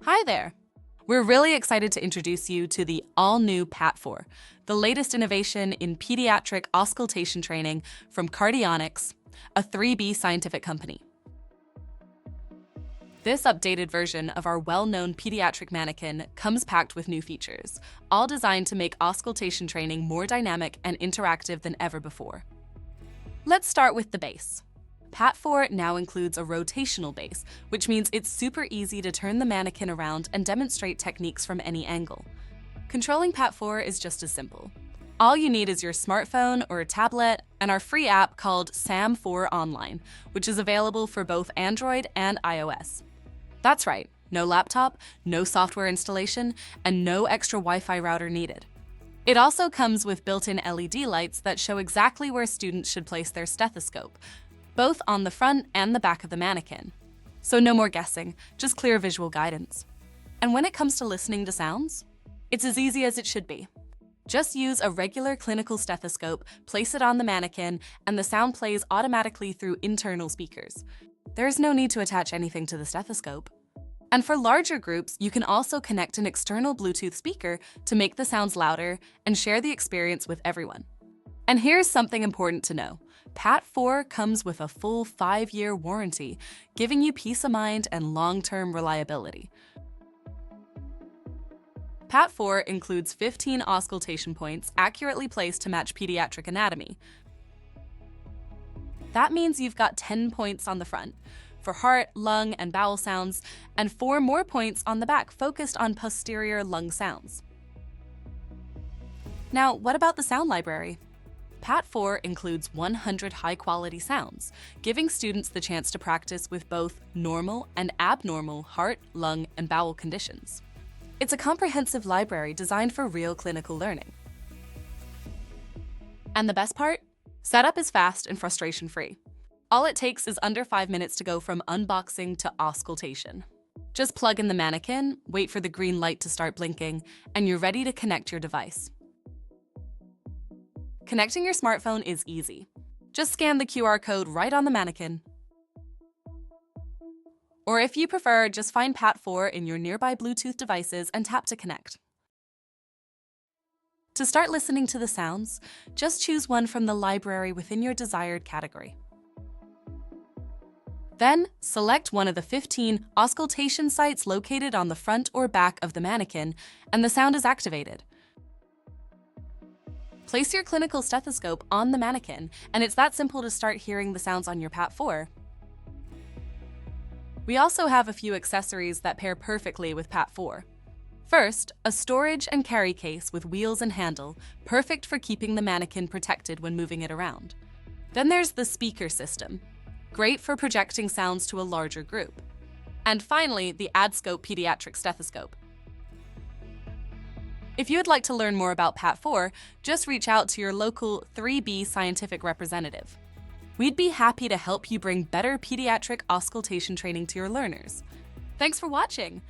Hi there! We're really excited to introduce you to the all-new PAT4, the latest innovation in pediatric auscultation training from Cardionics, a 3B scientific company. This updated version of our well-known pediatric Manikin comes packed with new features, all designed to make auscultation training more dynamic and interactive than ever before. Let's start with the base. PAT4 now includes a rotational base, which means it's super easy to turn the Manikin around and demonstrate techniques from any angle. Controlling PAT4 is just as simple. All you need is your smartphone or a tablet and our free app called SAM4 Online, which is available for both Android and iOS. That's right, no laptop, no software installation, and no extra Wi-Fi router needed. It also comes with built-in LED lights that show exactly where students should place their stethoscope, both on the front and the back of the Manikin. So no more guessing, just clear visual guidance. And when it comes to listening to sounds, it's as easy as it should be. Just use a regular clinical stethoscope, place it on the Manikin, and the sound plays automatically through internal speakers. There's no need to attach anything to the stethoscope. And for larger groups, you can also connect an external Bluetooth speaker to make the sounds louder and share the experience with everyone. And here's something important to know. PAT4 comes with a full 5-year warranty, giving you peace of mind and long-term reliability. PAT4 includes 15 auscultation points accurately placed to match pediatric anatomy. That means you've got 10 points on the front for heart, lung, and bowel sounds, and 4 more points on the back focused on posterior lung sounds. Now, what about the sound library? PAT4 includes 100 high-quality sounds, giving students the chance to practice with both normal and abnormal heart, lung, and bowel conditions. It's a comprehensive library designed for real clinical learning. And the best part? Setup is fast and frustration-free. All it takes is under 5 minutes to go from unboxing to auscultation. Just plug in the Manikin, wait for the green light to start blinking, and you're ready to connect your device. Connecting your smartphone is easy. Just scan the QR code right on the Manikin. Or if you prefer, just find PAT4 in your nearby Bluetooth devices and tap to connect. To start listening to the sounds, just choose one from the library within your desired category. Then, select one of the 15 auscultation sites located on the front or back of the Manikin, and the sound is activated. Place your clinical stethoscope on the Manikin, and it's that simple to start hearing the sounds on your PAT4. We also have a few accessories that pair perfectly with PAT4. First, a storage and carry case with wheels and handle, perfect for keeping the Manikin protected when moving it around. Then there's the speaker system, great for projecting sounds to a larger group. And finally, the AdScope pediatric stethoscope. If you would like to learn more about PAT4, just reach out to your local 3B scientific representative. We'd be happy to help you bring better pediatric auscultation training to your learners. Thanks for watching!